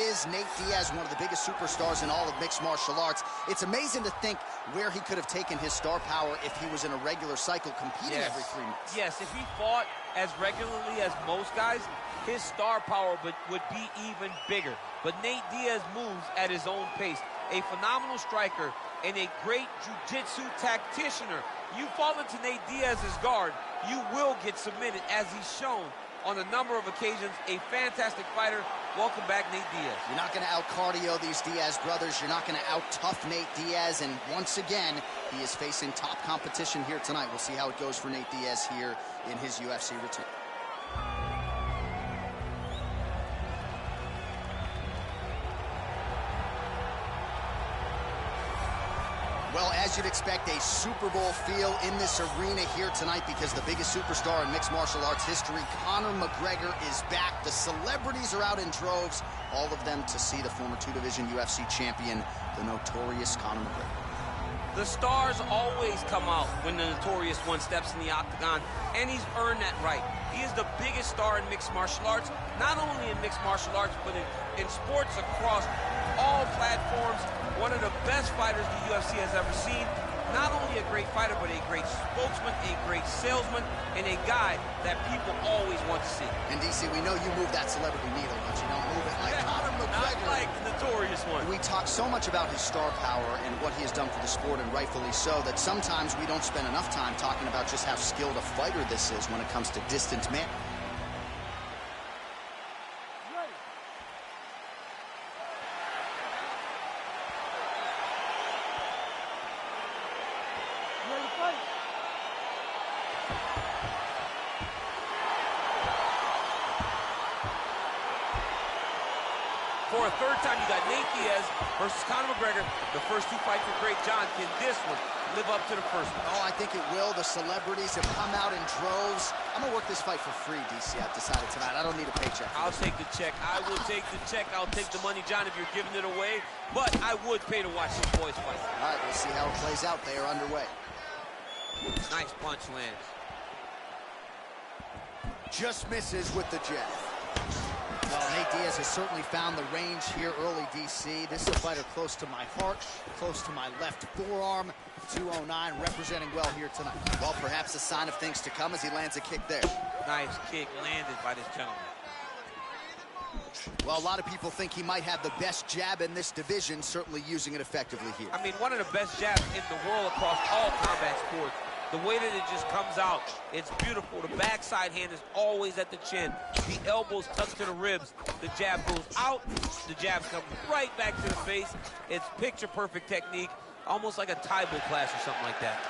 is Nate Diaz, one of the biggest superstars in all of mixed martial arts. It's amazing to think where he could have taken his star power if he was in a regular cycle competing every 3 months. Yes, if he fought as regularly as most guys, his star power would be even bigger. But Nate Diaz moves at his own pace. A phenomenal striker and a great jiu-jitsu tacticianer. You fall into Nate Diaz's guard, you will get submitted, as he's shown on a number of occasions. A fantastic fighter. Welcome back, Nate Diaz. You're not going to out-cardio these Diaz brothers. You're not going to out-tough Nate Diaz. And once again, he is facing top competition here tonight. We'll see how it goes for Nate Diaz here in his UFC return. Well, as you'd expect, a Super Bowl feel in this arena here tonight because the biggest superstar in mixed martial arts history, Conor McGregor, is back. The celebrities are out in droves, all of them to see the former two-division UFC champion, the notorious Conor McGregor. The stars always come out when the notorious one steps in the octagon, and he's earned that right. He is the biggest star in mixed martial arts, not only in mixed martial arts, but in sports across all platforms. One of the best fighters the UFC has ever seen. Not only a great fighter, but a great spokesman, a great salesman, and a guy that people always want to see. And DC, we know you move that celebrity needle, but you don't move it like Conor McGregor. Not like the notorious one. We talk so much about his star power and what he has done for the sport, and rightfully so, that sometimes we don't spend enough time talking about just how skilled a fighter this is when it comes to distance man. For a third time, you got Nate Diaz versus Conor McGregor. The first two fights were great. John, can this one live up to the first one? Oh, I think it will. The celebrities have come out in droves. I'm going to work this fight for free, DC. I've decided tonight. I don't need a paycheck. I'll take the check. I will take the check. I'll take the money, John, if you're giving it away. But I would pay to watch these boys fight. All right, we'll see how it plays out. They are underway. Nice punch lands. Just misses with the jab. Well, Nate Diaz has certainly found the range here early, DC. This is a fighter close to my heart, close to my left forearm. 209 representing well here tonight. Well, perhaps a sign of things to come as he lands a kick there. Nice kick landed by this gentleman. Well, a lot of people think he might have the best jab in this division, certainly using it effectively here. I mean, one of the best jabs in the world across all combat sports. The way that it just comes out, it's beautiful. The backside hand is always at the chin. The elbows touch to the ribs. The jab goes out. The jab comes right back to the face. It's picture-perfect technique, almost like a Taibo class or something like that.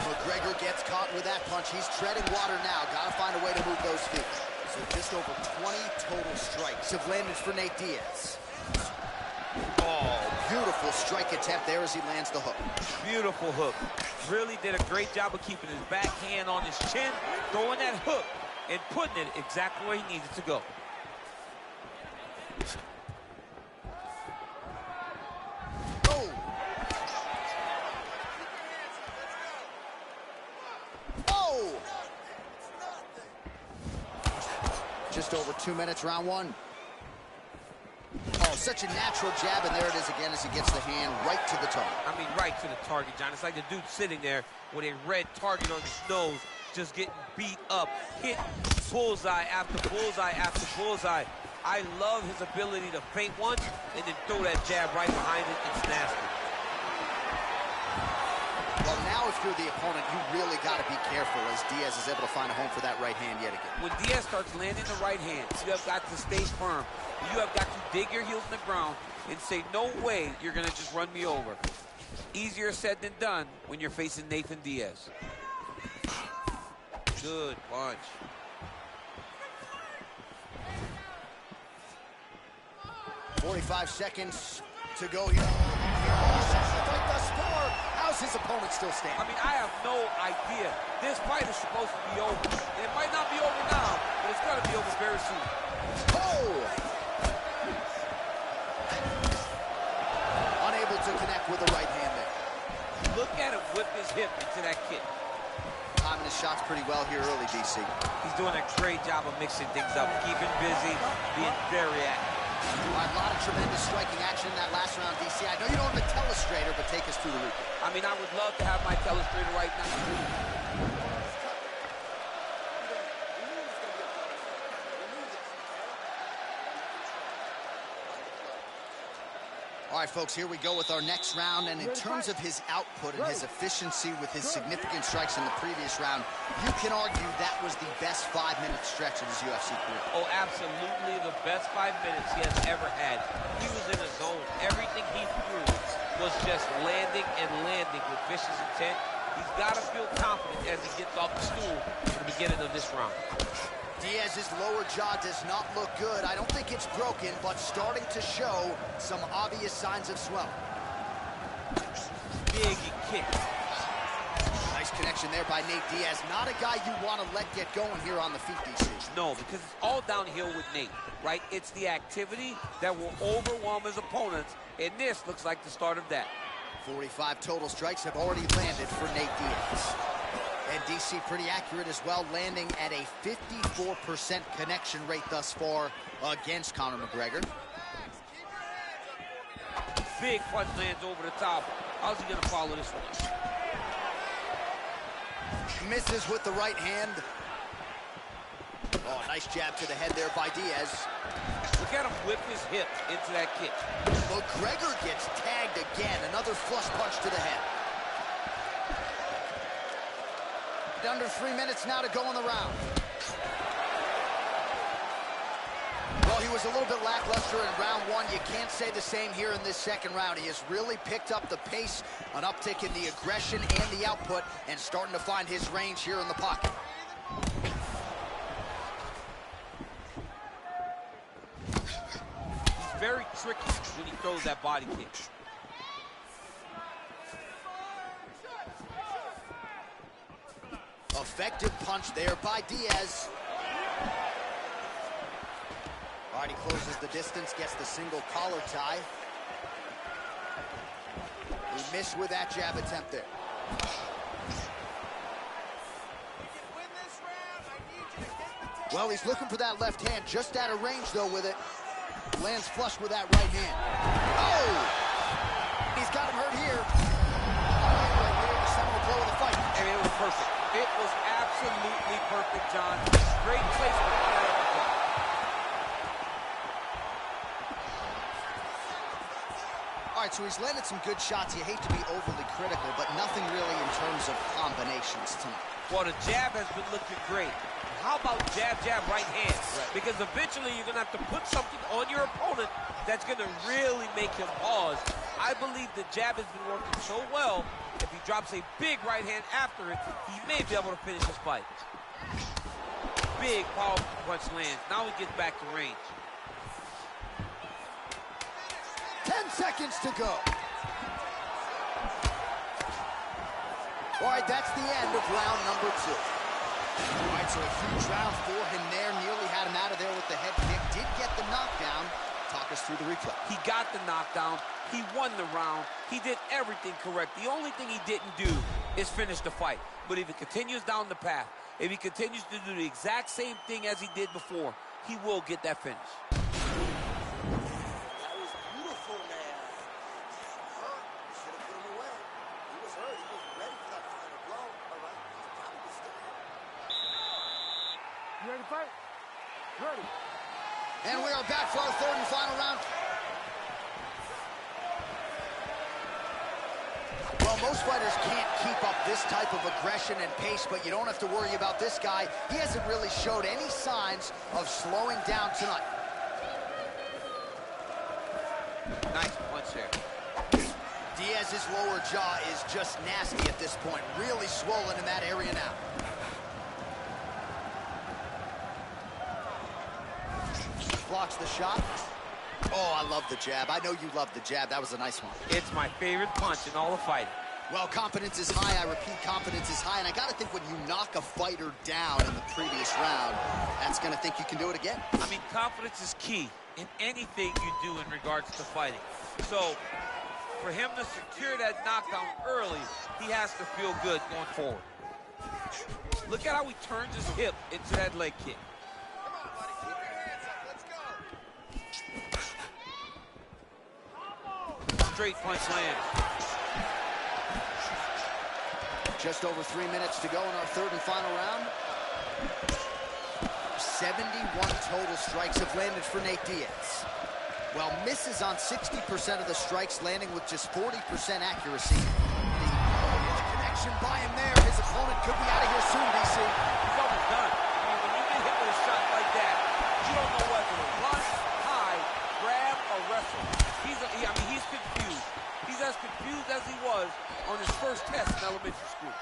McGregor gets caught with that punch. He's treading water now. Got to find a way to move those feet. So just over 20 total strikes have landed for Nate Diaz. Oh, beautiful strike attempt there as he lands the hook. Beautiful hook. Really did a great job of keeping his back hand on his chin, throwing that hook, and putting it exactly where he needed to go. Oh! Oh! Just over 2 minutes, round one. Oh, such a natural jab, and there it is again as he gets the hand right to the target. I mean, right to the target, John. It's like the dude sitting there with a red target on his nose, just getting beat up, hit bullseye after bullseye after bullseye. I love his ability to feint once and then throw that jab right behind it. It's nasty. Well, now if you're the opponent, you really got to be careful as Diaz is able to find a home for that right hand yet again. When Diaz starts landing the right hand, you have got to stay firm. You have got to dig your heels in the ground and say, no way you're going to just run me over. Easier said than done when you're facing Nathan Diaz. Good punch. .45 seconds to go here. How's his opponent still standing? I mean, I have no idea. This fight is supposed to be over. And it might not be over now, but it's going to be over very soon. Oh! Unable to connect with the right hand there. Look at him whip his hip into that kick. Time in his shots pretty well here early, DC. He's doing a great job of mixing things up, keeping busy, being very active. All right, a lot of tremendous striking action in that last round, DC. I know you don't have a telestrator, but take us through the replay. I mean, I would love to have my telestrator right now. All right, folks, here we go with our next round. And in terms of his output and his efficiency with his significant strikes in the previous round, you can argue that was the best 5-minute stretch of his UFC career. Oh, absolutely the best 5 minutes he has ever had. He was in a zone. Everything he threw was just landing and landing with vicious intent. He's got to feel confident as he gets off the stool at the beginning of this round. Diaz's lower jaw does not look good. I don't think it's broken, but starting to show some obvious signs of swelling. Big kick. Nice connection there by Nate Diaz. Not a guy you want to let get going here on the feet, DC. No, because it's all downhill with Nate, right? It's the activity that will overwhelm his opponents, and this looks like the start of that. 45 total strikes have already landed for Nate Diaz. And DC pretty accurate as well, landing at a 54% connection rate thus far against Conor McGregor. Big punch lands over the top. How's he gonna follow this one? Misses with the right hand. Oh, nice jab to the head there by Diaz. Look at him whip his hip into that kick. McGregor gets tagged again. Another flush punch to the head. Under 3 minutes now to go in the round. Well, he was a little bit lackluster in round one. You can't say the same here in this second round. He has really picked up the pace, an uptick in the aggression and the output, and starting to find his range here in the pocket. He's very tricky when he throws that body kick. Effective punch there by Diaz. All right, he closes the distance, gets the single collar tie. He missed with that jab attempt there. Well, he's looking for that left hand, just out of range, though, with it. Lands flush with that right hand. Oh! He's got him hurt here. The seminal blow of the fight. I mean, it was perfect. It was absolutely perfect, John. Great placement on that uppercut. All right, so he's landed some good shots. You hate to be overly critical, but nothing really in terms of combinations tonight. Well, the jab has been looking great. How about jab, jab, right hand? Right. Because eventually you're going to have to put something on your opponent that's going to really make him pause. I believe the jab has been working so well. If he drops a big right hand after it, he may be able to finish his fight. Big, powerful punch lands. Now he gets back to range. 10 seconds to go. All right, that's the end of round number 2. All right, so a huge round for him there. Nearly had him out of there with the head kick. Did get the knockdown. Talk us through the replay. He got the knockdown. He won the round. He did everything correct. The only thing he didn't do is finish the fight. But if he continues down the path, if he continues to do the exact same thing as he did before, he will get that finish. That was beautiful, man. Hurt. You should have put him away. He was hurt. He was ready for that final blow. All right. He's probably still hurt. You ready to fight? Ready. And we are back for our third and final round. Well, most fighters can't keep up this type of aggression and pace, but you don't have to worry about this guy. He hasn't really showed any signs of slowing down tonight. Nice punch there. Diaz's lower jaw is just nasty at this point. Really swollen in that area now. Blocks the shot. Oh, I love the jab. I know you love the jab. That was a nice one. It's my favorite punch in all the fighting. Well, confidence is high. I repeat, confidence is high. And I got to think when you knock a fighter down in the previous round, that's going to think you can do it again. I mean, confidence is key in anything you do in regards to fighting. So, for him to secure that knockdown early, he has to feel good going forward. Look at how he turns his hip into that leg kick. Come on, buddy. Keep your hands up. Let's go. Straight punch lands. Just over 3 minutes to go in our third and final round. 71 total strikes have landed for Nate Diaz. Well, misses on 60% of the strikes, landing with just 40% accuracy. The connection by him there. His opponent could be out of here soon, DC. He's almost done. I mean, when you get hit with a shot like that, you don't know whether to run, hide, grab, or wrestle. He's confused. He's as confused as he was on his first test in elementary school.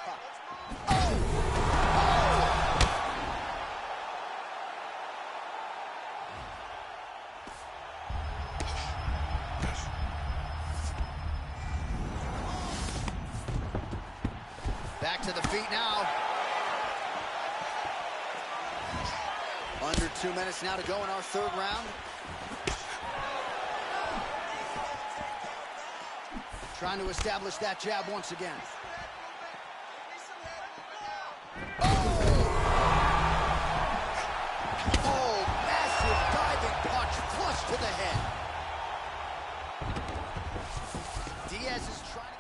Back to the feet now. Under 2 minutes now to go in our third round. Trying to establish that jab once again. Oh, massive diving punch flush to the head. Diaz is trying to...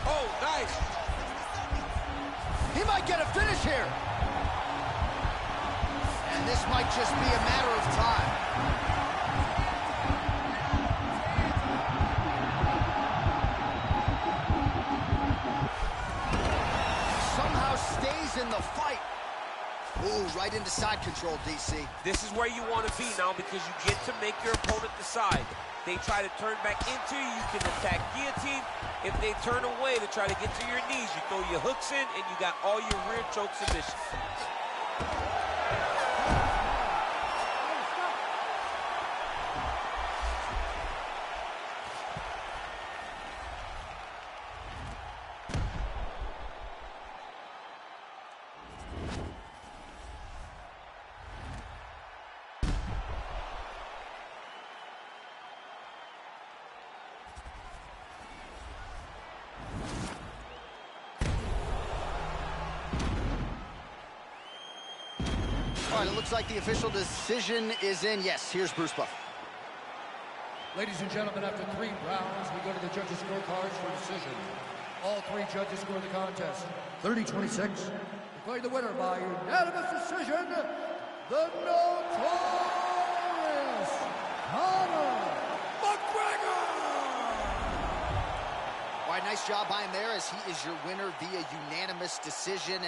Oh, nice. He might get a finish here. And this might just be a matter of time. Somehow stays in the fight. Ooh, right into side control, DC. This is where you want to be now because you get to make your opponent decide. They try to turn back into you, you can attack guillotine. If they turn away to try to get to your knees, you throw your hooks in and you got all your rear choke submissions. All right, it looks like the official decision is in. Yes, here's Bruce Buffer. Ladies and gentlemen, after 3 rounds, we go to the judges' scorecards for decision. All 3 judges score the contest 30-26. Declaring the winner by unanimous decision, the notorious Conor McGregor! All right, nice job by him there as he is your winner via unanimous decision.